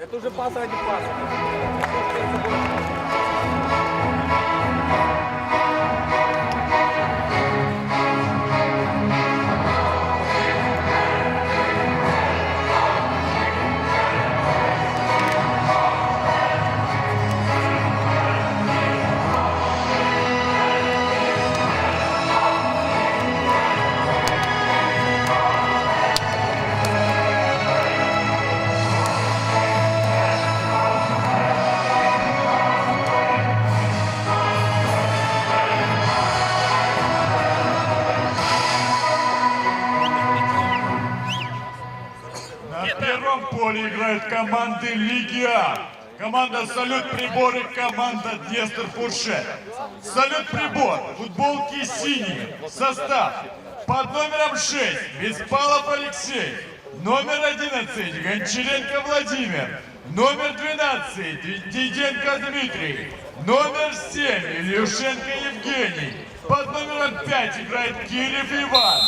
Это уже пас ради паса. На первом поле играют команды Лиги А. Команда «Салют Прибор» и команда «Днестр Фуршет». «Салют Прибор» – футболки синие. Состав: под номером 6 Беспалов Алексей, номер 11 Гончаренко Владимир, номер 12 Диденко Дмитрий, номер 7 Ильюшенко Евгений. Под номером 5 играет Кирев Иван,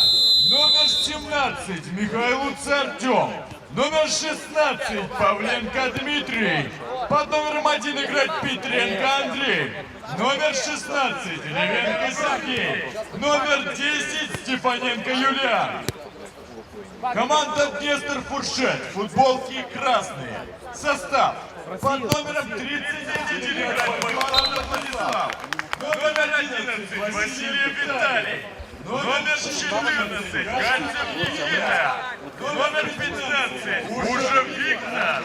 номер 17 Михайлуц Артем, номер 16 Павленко Дмитрий. Под номером 1 играет Петренко Андрей, номер 16 Ревенко Сергей, номер 10 Степаненко Юлиан. Команда Днестр Фуршет, футболки красные. Состав: под номером 39 играет Владислав, номер 11 Васильев Виталий, номер 14 Гальцев Никита, номер 15 Ужев Виктор,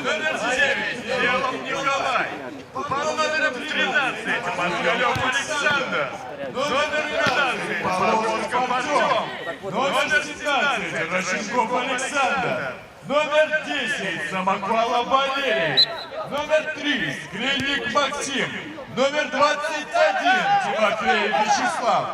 номер 9 Делов Николай, под номером 13 Мозголев Александр, номер 15 Павловсков Артем, номер 17 Рощенков Александр, номер 10 Самохвалов Валерий, номер 3 Скрельник Максим, номер 21 Тимофеев Вячеслав.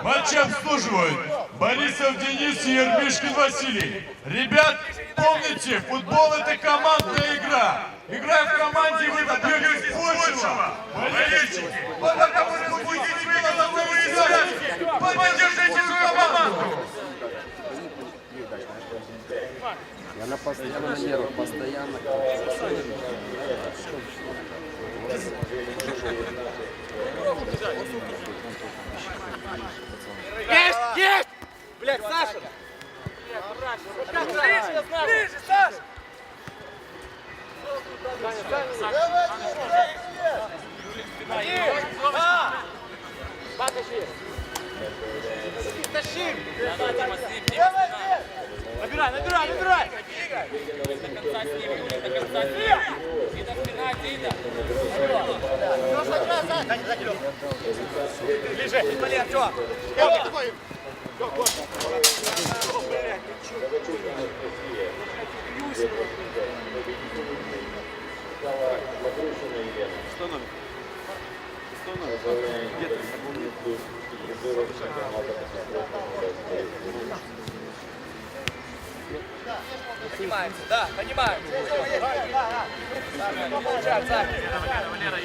Матч обслуживают Борисов Денис и Ермишкин Василий. Ребят, помните, футбол — это командная игра. Играя в команде, вы добьетесь большего. Болельщики, пока вы будете смело за новые связки, поддержите свою команду. И она постоянно на нервах, постоянно. Есть! Есть! Блядь, Саша! Ближе, ближе, Саша! Тащи! Набирай, набирай, набирай! До конца с ним, Юрий, до конца с ним. Дида, спина, Дида. Ближе! Смотри, Артем! Что номер? Что номер? Где-то. Поднимаемся, да, поднимаемся. Получается.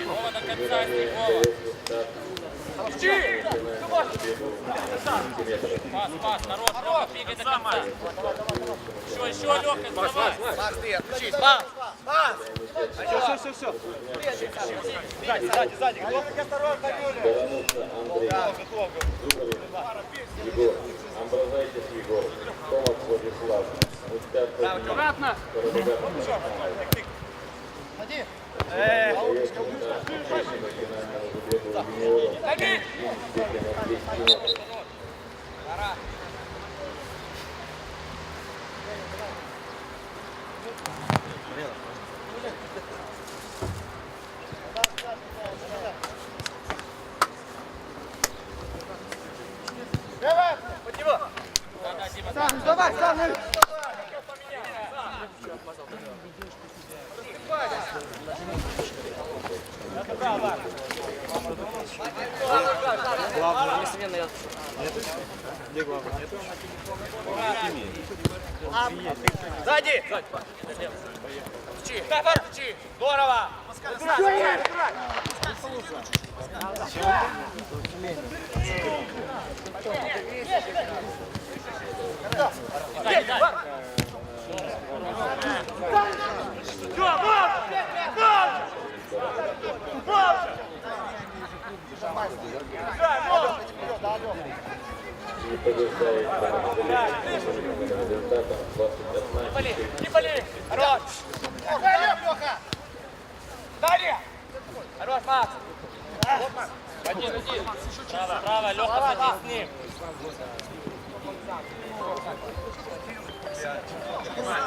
Вова, до конца с ним, Вова. Ищи! Пас, пас, хорош, Лёха, бегай до конца. Еще, Лёха, давай. Макс, ты отключись. Пас! Пас! Все. Сзади, сзади, сзади. Готов? Да, готов. Егор, Амбразайтис Егор, Томас Владислав, Аккуратно. Под него. Да, Дима, Сам, давай, сам. Главное, если не на где главное? Сзади! Ключи! Ключи! Здорово! И побеждает команда Легия результатом 21. Не болей! Хорош! Далее! Хорош, Макс! Один. Право, Леха, садись с ним.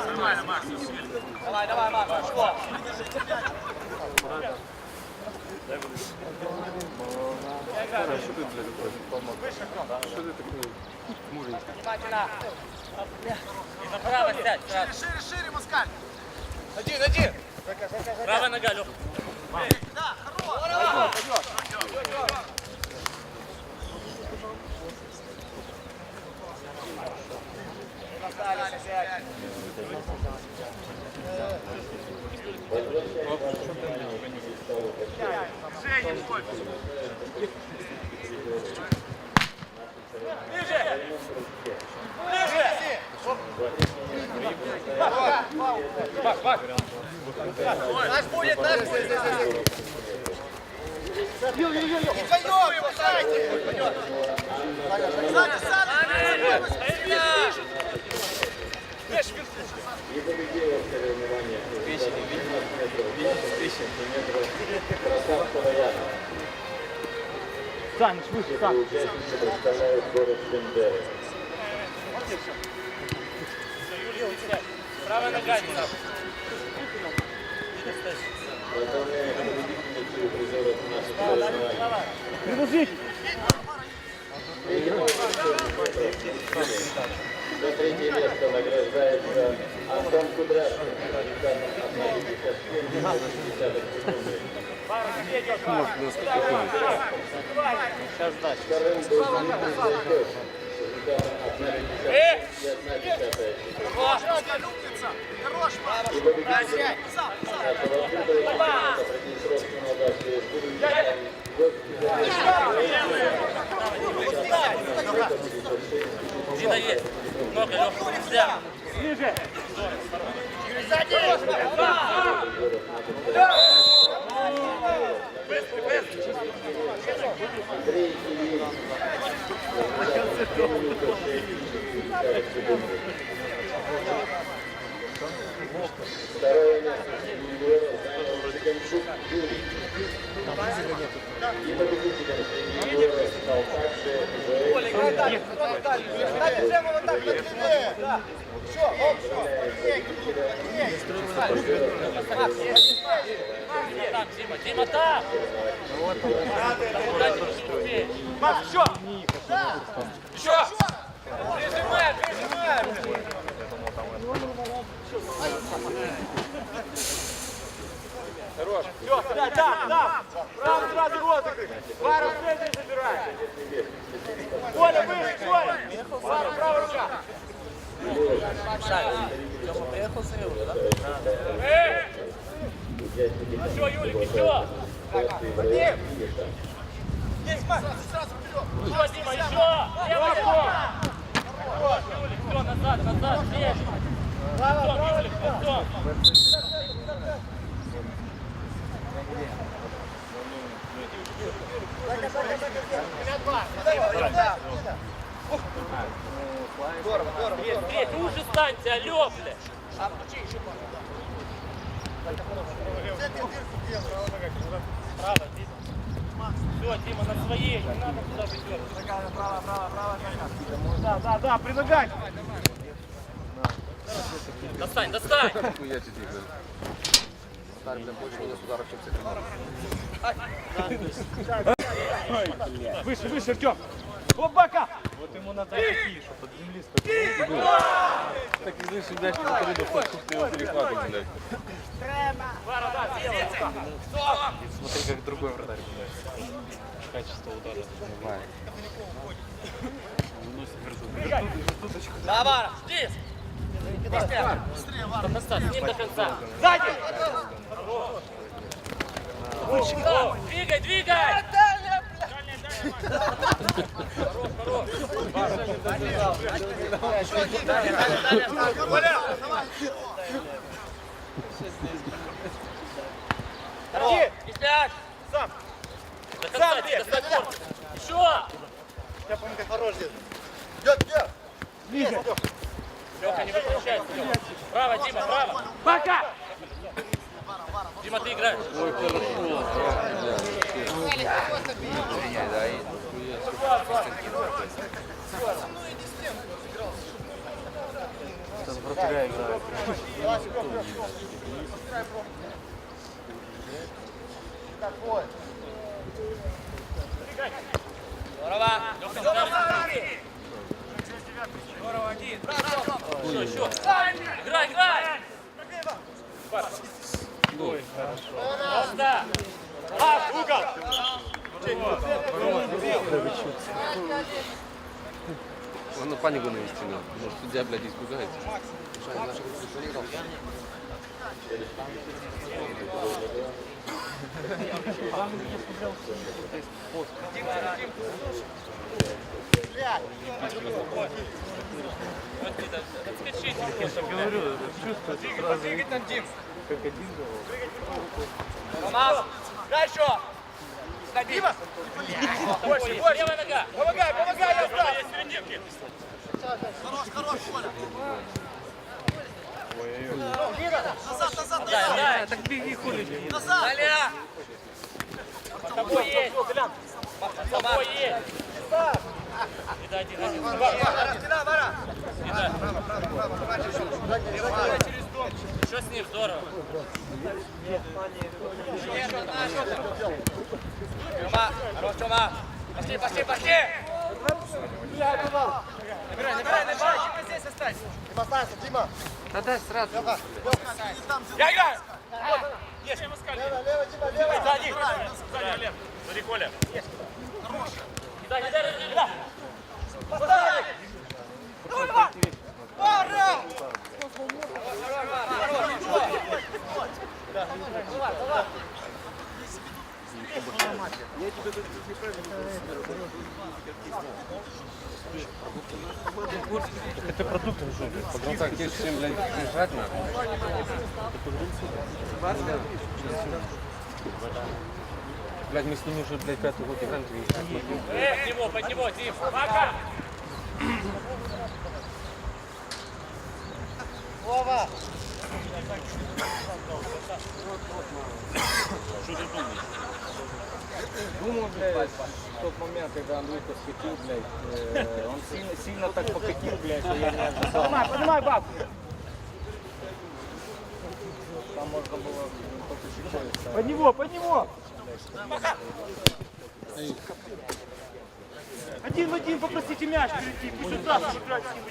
Нормально, Макс. Давай, Макс, пошло! Внимательно! И направо сядь, сразу. Шире, Москаль! Один! Правая нога, Леха. Наш будет! Вдвоем, бросайте! И победила в соревнованиях результатом 15 метров красавца Раяна. Участники представляют город Бендеры. Правая нога, не сразу. Поздравляем победительницу и призеров наших соревнований. За третье место награждается Антон Кудрявцев результатом 1,57 секунды. Вторым был Дмитрий Царьков с результатом 1,51 секунды. И победитель нашего открытого чемпионата Приднестровской Молдавской Республики Дина есть. Много, Леха, нельзя. Андрей Ильин. Второе место занял Цыганчук Юрий. И победителем среди юниоров стал также Жоэль. Там, Дима, там. Макс, еще! Прижимаем! Хорош. Все, да. Право сразу розыгрыш. Пару встреч забирай. Коля, выше, Коля. Пару, правая рука. Еще, Юлик, еще. Есть, Макс, сразу вперед. Еще, Дима, еще. Левый Юлик, все, назад, здесь. Артем, Юлик, Артем. Здесь, уже станьте, алло, блядь. Право, Дима. Все, Дима, на своей, не надо туда выдергивать. Право. Да, предлагай. Достань. Выше, Артем. Опака. Вот ему надо такие, чтобы под земли стоял. Так и знаешь, мяч на коридор, чтобы ты его перехватывал, блядь. Смотри, как другой вратарь, блядь. Качество удара. Нормально. Давай. Здесь. До конца, с ним до конца. Сзади. О, двигай! Давай. И пять. Сам. До До конца, Дима, достань корпус. Еще! Лёха, не выключайся. Право, Дима, право. Пока! Дима, ты играешь. Ой, хорошо. Там вратаря играет. Здорово. Лёха, здорово, один. Еще. Играй, играй. Ой, хорошо. Просто. Угол. Он на панику навести надо. Может, судья, блядь, испугается. Отскочи. Говорю, чувствуется сразу. Как один был. Ромас, дальше! Дима! Больше, больше! Левая нога. Помогай, помогай, я встал! Да, так беги, хули. Далее. Под тобой есть. Под тобой есть. Ида, один. Что с ним? Здорово. Тёма, хорош, Тёма. Пошли, пошли, пошли. Набирай. Здесь останься. Да дай сразу. Я играю! Есть. Сзади! Смотри, Коля. Ида. Поставь! Пора! Это продукт уже. Потому как тебе всем, блядь, жрать надо. Блядь, мы с ними уже, блядь, 5-й год играем, ты видишь. Под него, Дим. Пока. Вова! Думаю, блядь, в тот момент, когда Андрюха скатил, блядь, он сильно так покатил, блядь, что я не ожидал. Поднимай бабку! Там можно было только чуть-чуть ставить. Под него! Один в один попросите мяч перейти, пусть он даст играть с ним.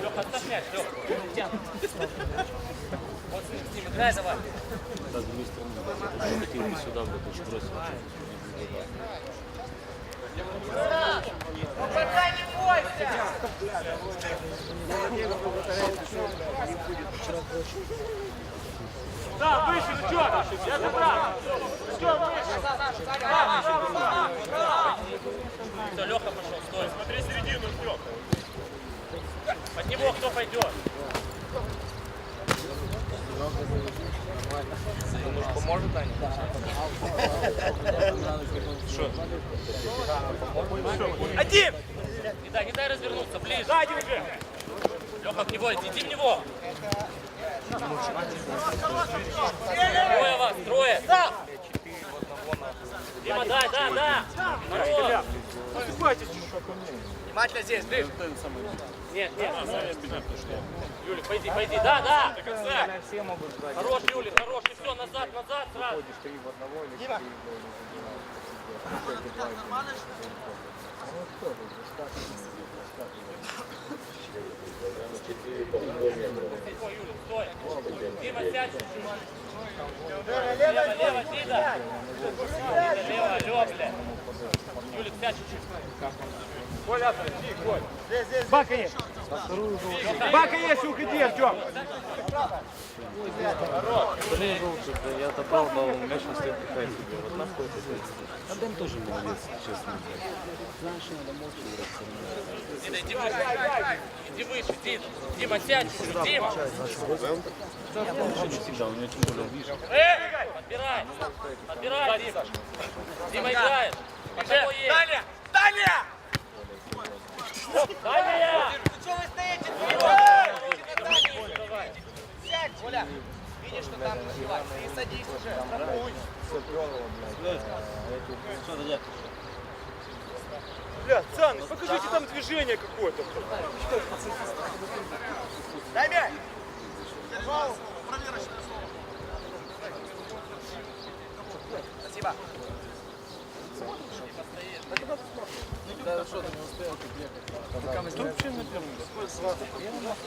Лёха, отставь мяч, Лёха. Вот с ним играй, давай. С другой стороны, хотел бы сюда, блядь, очень бросил. Пока не бойся! Да, выше, ну чё? Я забрал! Чё, выше? Все, Леха пошел, стой. Смотри середину, ждем. Под него кто пойдет? Может, поможет, Аня? Один! Не дай развернуться, ближе. Сзади уже! Леха, в него, иди в него. Трое вас, трое. Да! Дима, да. Хорош. Успокойтесь чуть-чуть. Внимательно здесь, ближе. Нет. Юлик, пойди, да. До конца. Все могут сзади. Хорош, Юлик, хорош. И все, назад, сразу. Ходишь 3 в одного или 4 Дима. Ой, Юлик, стой. Дима, сядь. Лево, Лево, Дида. Лево, алло, бля. Юлик, сядь чуть-чуть. Коля, иди, Коль. Здесь. Бака есть. Бака есть, уходи, Артем. Вторые желтые, да, я добрал, дал мяч на след пихай себе. Вот нахуй это делать. Адам тоже молодец, честно. Знаешь, надо молча играть. Дима, иди выше. Иди выше, Дима. Дима, сядь чуть-чуть, Дима. Он всегда, у него тем более ближе. Подбирай. Подбирай, Дима. Дима играет. Далее! Далее! Далее! Что вы стоите? Сядь, Оля. Видишь, что там называть? Ты садись уже. Бля, Саныч, покажите там движение какое-то. Дай мяч! Спасибо.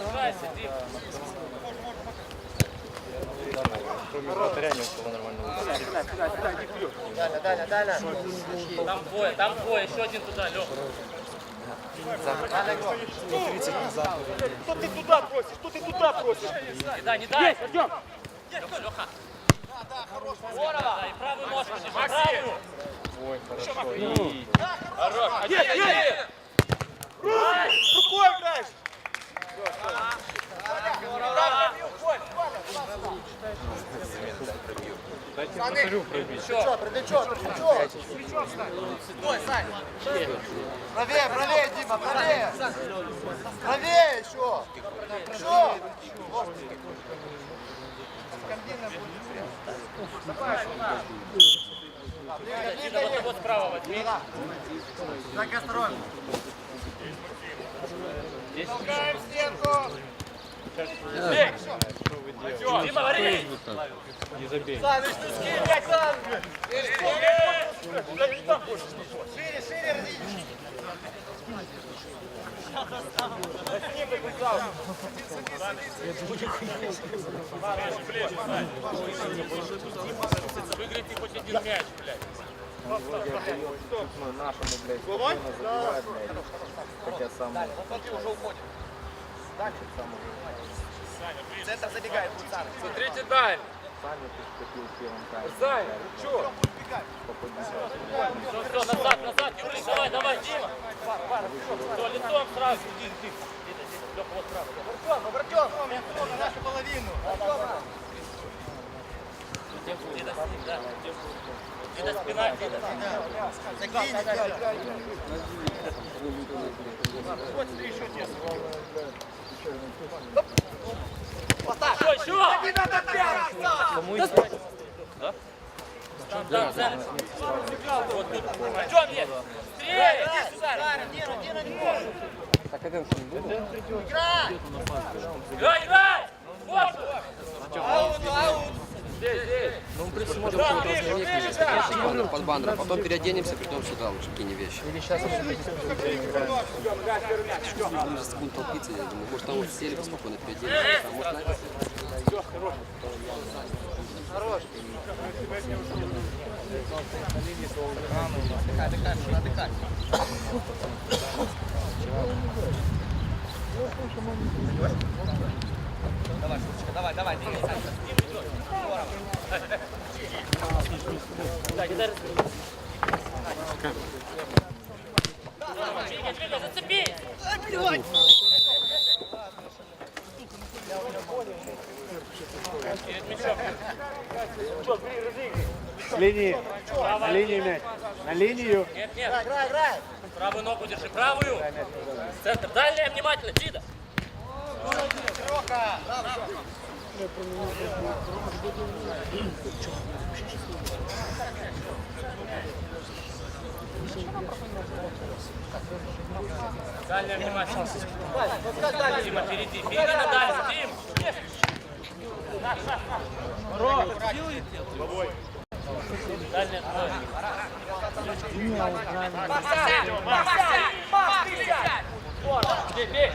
Играйся, Дима. Кроме вратаря не было нормального. Далее. Там двое, еще один туда, Лёха. Что ты туда просишь? Что ты туда просишь? Не дай. Артем! Лёха. Да, и правую ножку держи, правую. Ой, хорошо. Есть! Рукой играешь! Дайте вратарю пробить. Стой, Сань! Правее, Дима, правее! Правее еще! Дима, вот справа возьми. Так, осторожно! Толкаем стенку! Дима, вари! Не забей. Саныч, ну скинь, блядь, Саныч! Блядь, не там хочешь. Шире, разъедешь. Выиграйте хоть один мяч, блядь. Нашему, блядь, спокойно забивает, блядь. Хотя сам... Смотри, уже уходит. Центр забегает, будет Саныч. Смотрите даль. Сами поступил в первом тайме. Зай, чё? Все, назад, Юрий, давай, Дима. Все, лицом сразу. Лёха, вот справа. Артем, на нашу половину. Дида с ним, да. Дида спина, Дида. Закинь, вот смотри, еще тесно. Поставь! Еще! Не надо пять! Да, Саныч. Вот тут. Артем есть. Быстрее! Иди сюда. Дина, не может. Так один что не будет? Играй! Вот! Аут! Ну, в принципе, можем какую-то скамейку здесь. Я же говорил под баннером, потом переоденемся, придем сюда, лучше какие-нибудь вещи. Или сейчас он Будем за секунд толпиться, я думаю. Может, там вот сели бы спокойно переоденемся, а может, на это. Отдыхай. Давай, Шурочка, давай, двигайся. Двигай, зацепи! Перед мячом. С линии. На линию мяч. На линию. Нет, нет. Играй. Правую ногу держи, правую. Центр, дальняя, внимательно, Дида. Дальняя, внимательно. Дима, впереди на дальнюю, Дим. Дальняя, твоя. Бей.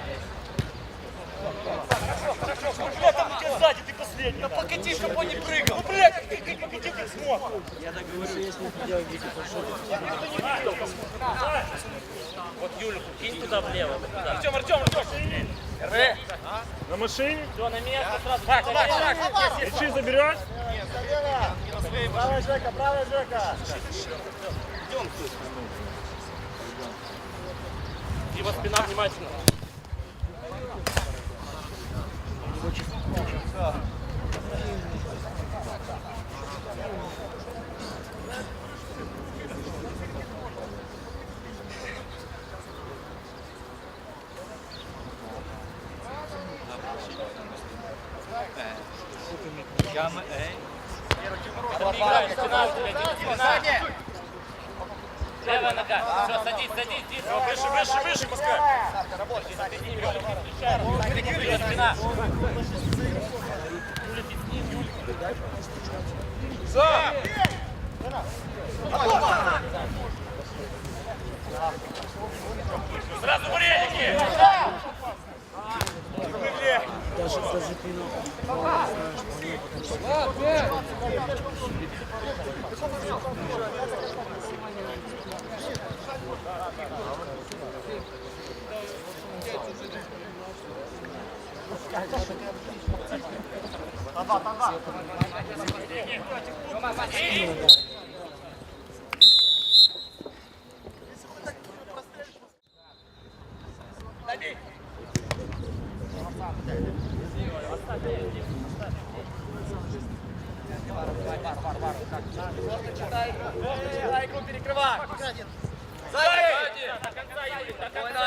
Там у тебя сзади, ты последний. Да покати, чтобы он не прыгал. Ну, блядь, покати, как смог. Я так говорю, если ты делаешь, пошел. Вот Юльку кинь туда влево. Артем, Артем, Артем! На машине? Все, на место сразу. Мячи заберешь? Правая Жека, правая Жека! Дима, спина внимательно. Играешь, спина у тебя, спина. Левая нога. Все, садись, садись, Дима. Выше, выше, выше, пускай! Юля, спина. Сам! Сразу вареники. Дай игру перекрывай! Сзади. До конца, Юлик, до конца.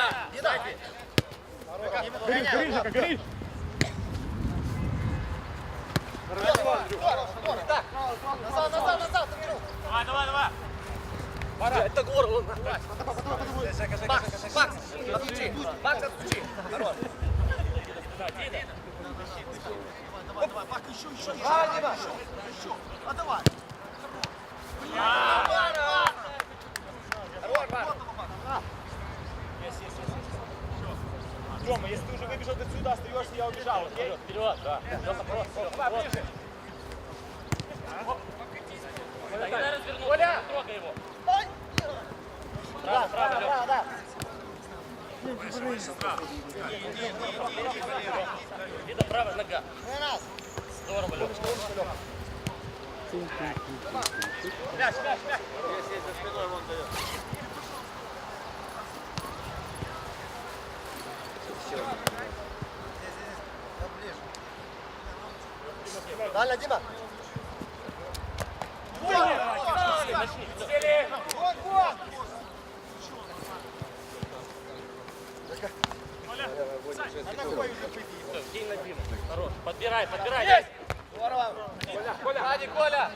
Горишь, горишь, Жека, горишь! Назад, назад! Давай, давай, давай. Это горло! Макс, отключи! Макс, отключи! Хорош! Давай, Дима! А давай! Тёма, если ты уже выбежал отсюда, остаешься, я убежал, окей? Вперед, да. Тёма, просто. Давай, ближе! Так, дай развернуться, не трогай его. Да, да, да! Видно, правая нога. Здорово, Лёх. Мяч, мяч, мяч! Дальше, Дима! Кинь на Диму. Хорош. Подбирай, подбирай. Здорово! Коля! Сзади, Коля!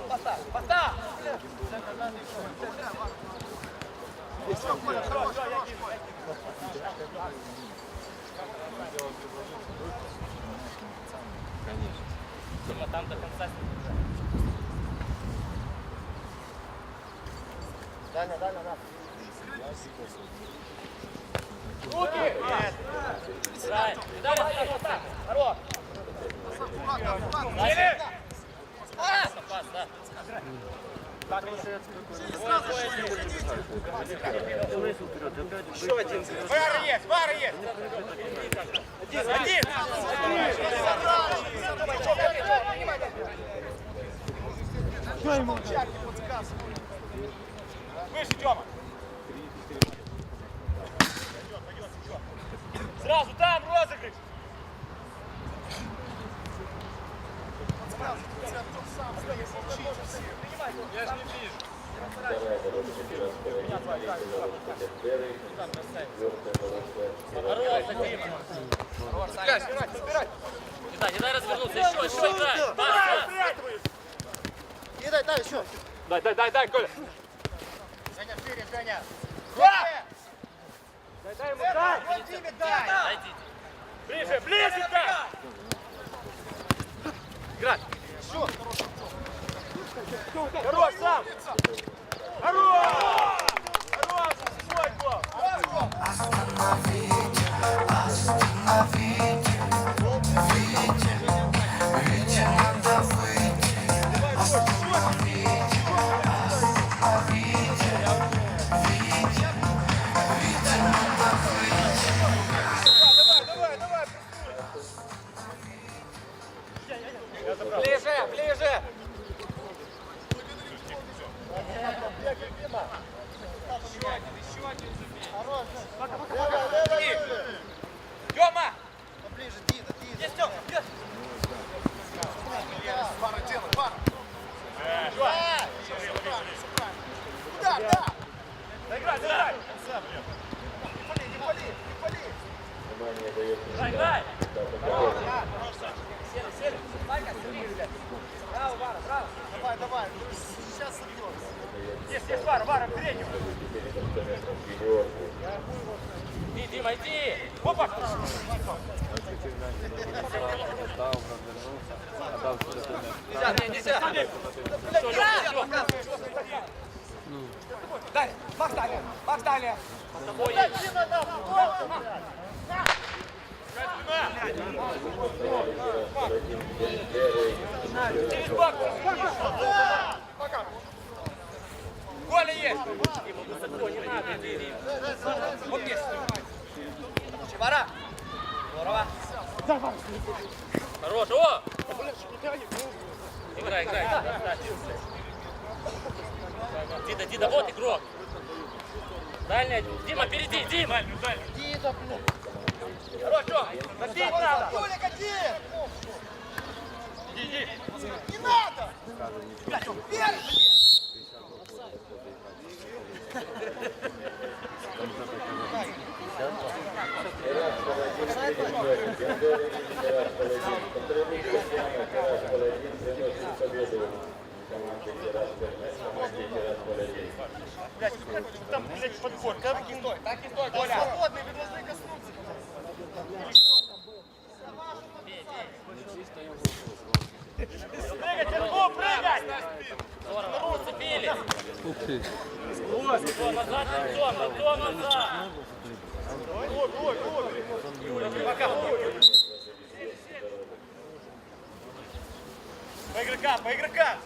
Поставь! Поставь! Дима, там до конца. Дальше, дальше, да. Руки! Играй. Дай, вот так. Хорош! Пас, да. Еще один! Вара есть! Вара есть! Один! Выше, Тёма! Сразу там розыгрыш! Я же не вижу. Вторая дорожка транспорта, третья дорожка Терберы, четвертая дорожка Хорош, Дима. Собирай, собирай, собирай! Не дай развернуться. Еще играй. Пас, И дай, еще! Дай, Коля! Женя, шире, Женя! Дай ему, дай! Вот тебе дай! Дойдите. Ближе, ближе, да! Играй! Хорош, сам! Хорош! Хорош! Свой гол! Дима, иди! Опа! Отдал, развернулся, отдал сюда. Нельзя! Далее, Макс далее, Макс далее. Коля есть! Дима, высоко, не надо, иди, Дима. Вот есть. Чевара. Здорово. Хорош, о! Играй, играй. Дида, вот игрок. Дальняя, Дима, впереди, Дима. Хорош, Тём. Катить надо! Коля, кати! Иди! Не надо! Блядь, вверх! Блядь, там, блядь, подбор. Когда вы киной? Так и стой, Коля. Свободный, вы должны коснуться. Прыгай, Тимко, прыгай! Здорово, зацепили. Ух ты. Артём, назад, Артём, назад. По игрокам!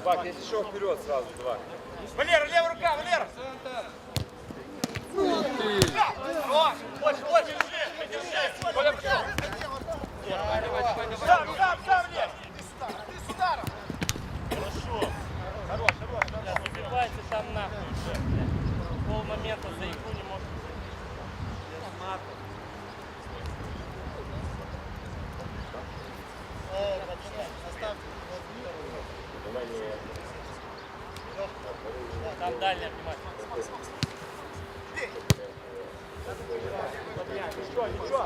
Бак, если шел вперед сразу, два. Валера, левая рука, Валера! Хорош! Больше, больше! Коля, пошел! Сам, лезь! Убивайте там нахуй уже. Пол момента за игру не может. Там дальняя, внимательно. Ничего!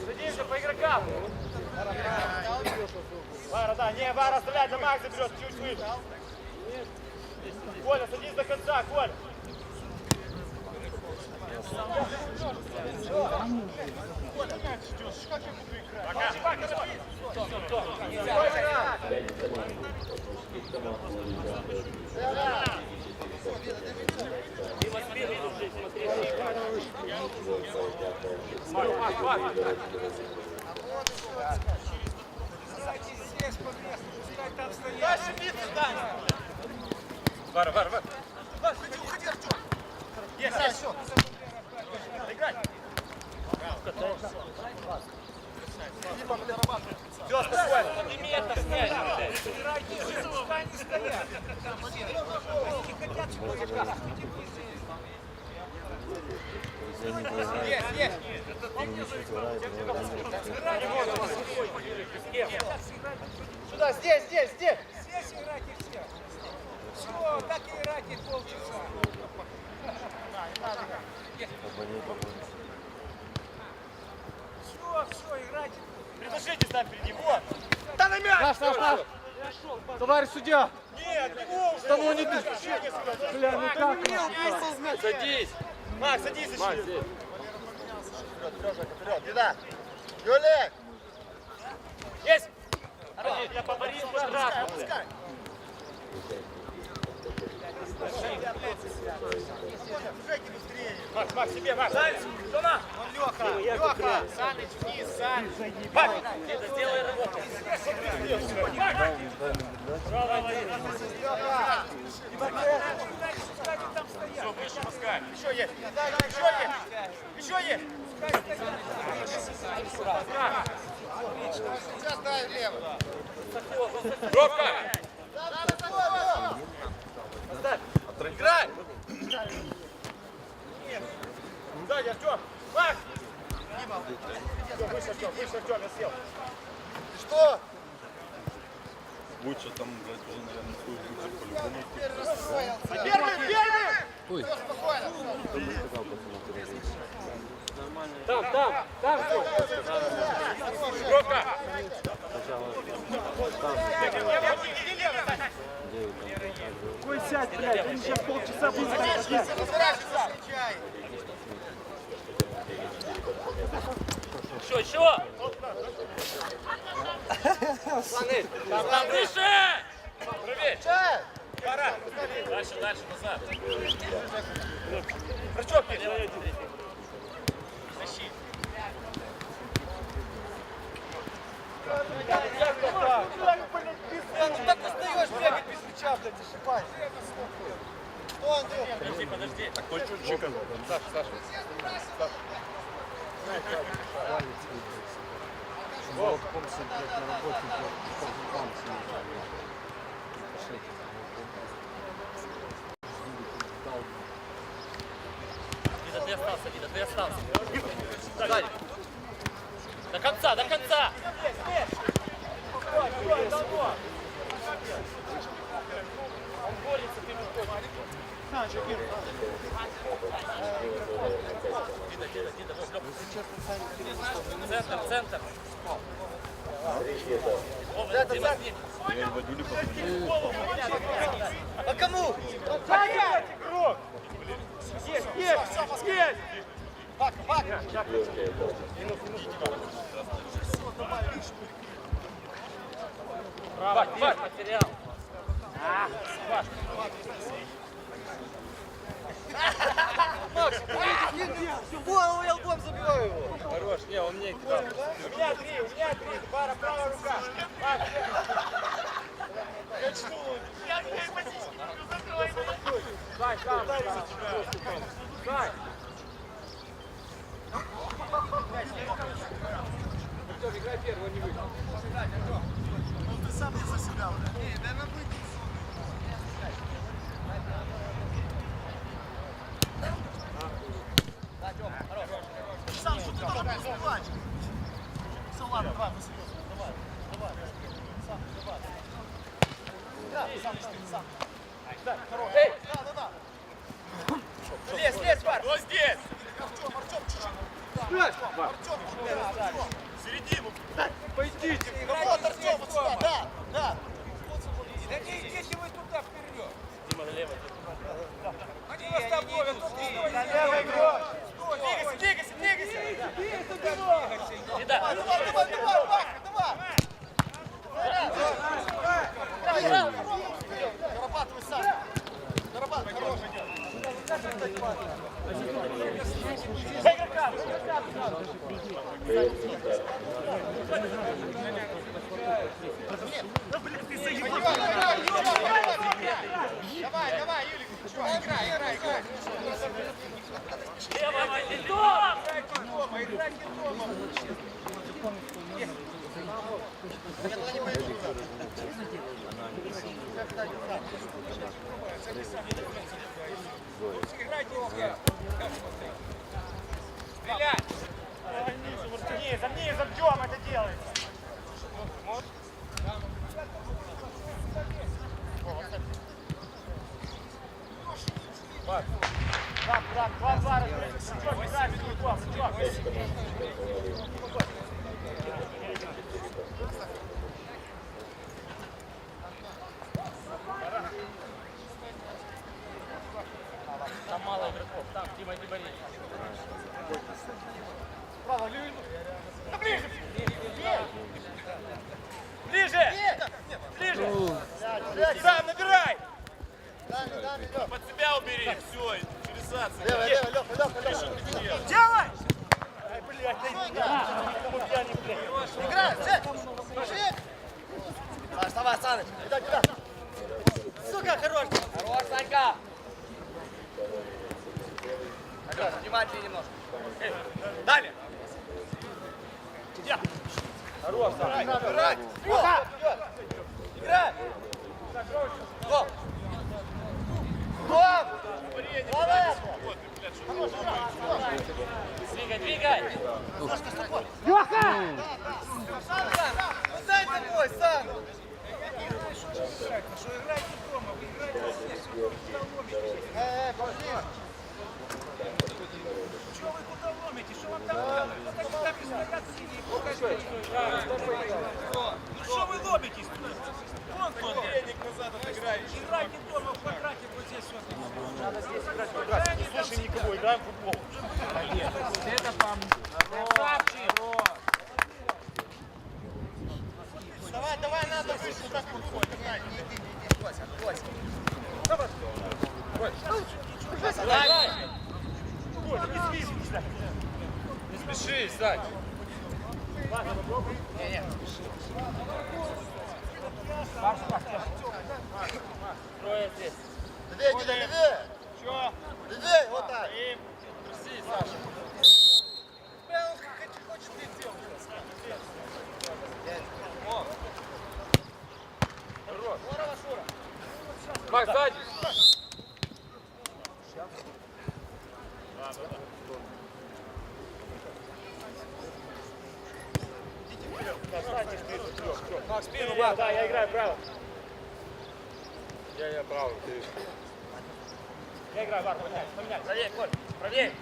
Садимся по игрокам! Вара, да, не, Вара оставляет, на Макса берет, чуть выше. Коля, садись до конца, Коля! Дима, спину держи, смотри. Дальше биться, Дань! Вара. Уходи, Артём! Есть! Играй! Все, спокойно! Подними это, снять. Есть! Сюда, здесь! Здесь играйте все. Все, так и играйте полчаса. Все, играйте. Предложите там впереди, вот! Да на мяч! Наш! Товарищ судья! Нет, его уже! Да ну не ты! Бля, ну как? Садись. Макс, садись, защити! Вперед, Деда! Юлик! Есть! Я по Борису штраф. Макс, себе, Макс! Кто на? Леха! Саныч, вниз, Саныч! Дида, сделай рывок. Все, выше пускай! Еще есть! Еще есть! Сейчас дай влево! Робка! Играй! Сзади, Артем! Макс! Все, выше, Артем, я сел. Что? Лучше там, блядь, уже, наверное, по-любому. Первый! Ой. Там все! Робка! Ой, сядь, блядь, он сейчас полчаса будет. Еще! Там выше! Проверь! Пора! Дальше, назад. Прочёк, защит. Ну так устаешь бегать без мяча, блядь, не шипай. Что, Андрей? Подожди. Кто чутчика? Саша. На работе, Вида, ты остался. Сзади. До конца! Он борется, ты выходишь. Вида, центр. Дима, с ним. Я Вадюлю А кому? Игрок! Есть! Бак! Право, потерял. Макс, голову я лбом забиваю его. Хорош, не, он мне кидал. У меня три, пара, правая рука. Дай, сам. Дай. Артём, играй первого, не выйдет. Ну ты сам не за себя уже. Не, дай нам выйти. Сам что ты там плачешь? Все, ладно, давай, мы серьезно. Давай. Сам, давай. Да, сам. Да, хорош. Эй! Да. Лезь, Вар! Кто здесь? Артём, чуть-чуть. Артём, Середину. пойдите. Вот, Артём, вот сюда, да. Да не идите вы туда вперед. Дима, налево. Они вас тобой, тут не Налево игрок. Двигайся. Вида. Давай. Зарабатывай сам. Зарабатывай, хороший. Давай, Юлик, играй. Стрелять! Низом, Тём, это делается. Два, играй, Тём. Там мало игроков. Там, Дима, не борись. Право, ближе! Сам набирай! Под себя убери, все, реализация. Лево! Делай! Ай, блядь, играй, Жек! Давай, Саныч, кидай. Сука, хорош! Хорош, Санька! Внимательнее немножко. Далее! Хорош, Саныч! Играй! Играй! Гол! Двигай! Лёха! Дай такой, Сан! Что вы куда ломите? Что вам там делать? Вот они там стоят синие, покажите. Денег назад отыграешь. Играйте дома в квадрате, вот здесь вот. Слушай, никого, играем в футбол. Это там. Красавчик. Давай, давай, надо выше, так выходит. Не спеши, Сань. Трое здесь. Левее, Никита, левее. Левее, вот так. Прости, Саша. Он хочет лететь. Макс, сзади. Макс, спину, Макс. Да, я играю право. Я правый, ты. Я играю, Бар, поменяй. Правее, Коль, правее.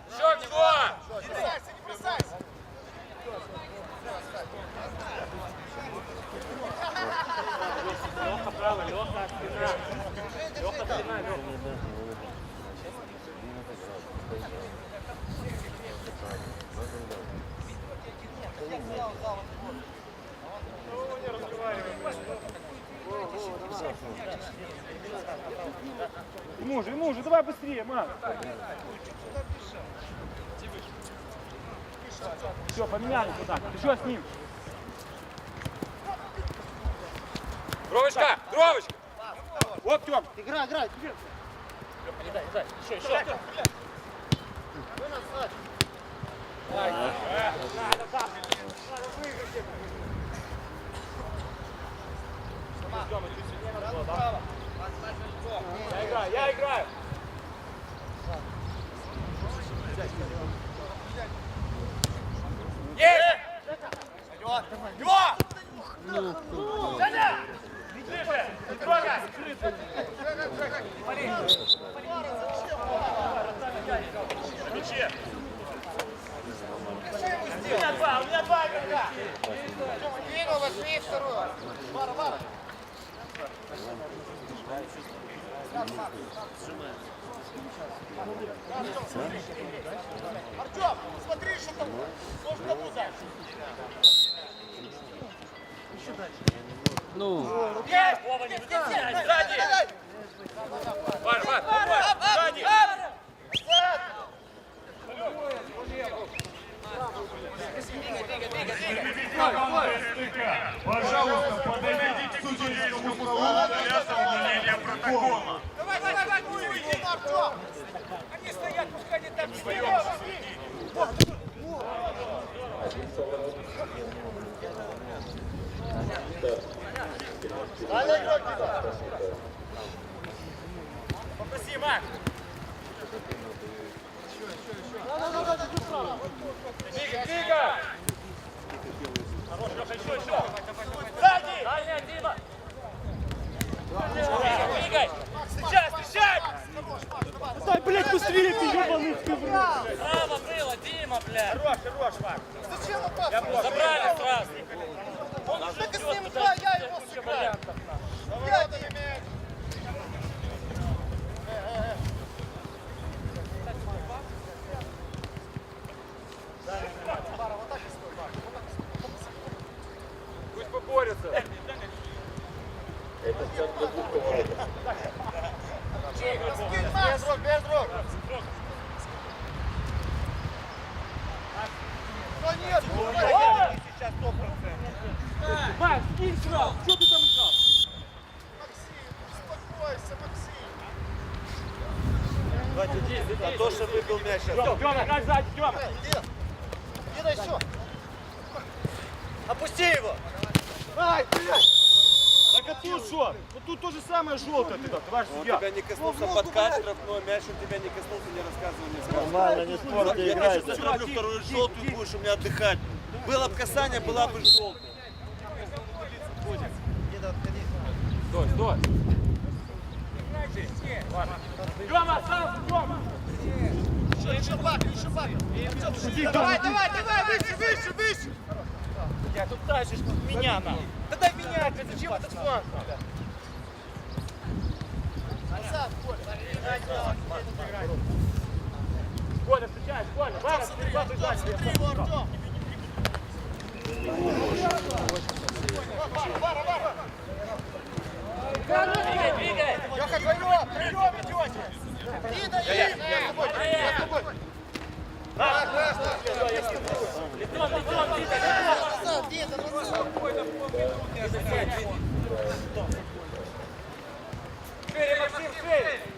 Еще в него! Не бросайся, не бросайся. Леха право, Леха спина. Леха спина, Леха. Ему уже, давай быстрее, Макс. Все, поменяли туда. Ты что с ним? Дровочка, Дровочка! Вот, Тём. Играй, играй. Не дай, не дай. Еще. Я играю. Есть! Его! Саня! Трогай! У меня два игрока! Двинул, возьми вторую. Вара, Вара. Артем, смотри, что там. Можно кому дальше. Есть! Вова, не выпускай! Сзади! Вар, сзади! Пожалуйста, подойдите к судейскому столу для соблюдения протокола. Давай, уйди, Артем. Они стоят, пускай они там стоят. Далее игрок туда. Попроси, Макс! Двигай! Хорош, Леха, еще! Сзади! Дальняя, Дима! Двигай! Встречай! Дай, блядь, быстрее ты, ебаный коврал! Право было, Дима, блядь! Хорош, Макс! Зачем опасно? Забрали сразу! Так с ним два, я его сыграю. Я не имею. Пусть поборются! Это в центре двух поворотов. Без рук, без рук. Да нет, сейчас 100%. Макс, кинь сразу! Что ты там играл? Успокойся, Максим. А то, что выбил мяч сейчас. Тёма, играй сзади, Тёма! Иди еще. Опусти его! Ай, блядь. Так а тут что? Вот тут то же самое желтое ты, товарищ судья. Тебя не коснулся подкат штрафной, мяч он тебя не коснулся, не рассказывай, не сказал. Нормально, не спорт, ты играешь. Я люблю вторую желтую, будешь у меня отдыхать. Было бы касание, была бы желтая. Стой, стой! Тёма, сам, Тёма! Еще бак. Артем, Давай, выше! Я тут тащишь меня нам. Да дай менять, зачем этот фланг? Коля, встречаешь, Коля. Вара, смотри его, Артем. Двигай. Леха, прием идете! Я с тобой! Шире, Максим, шире!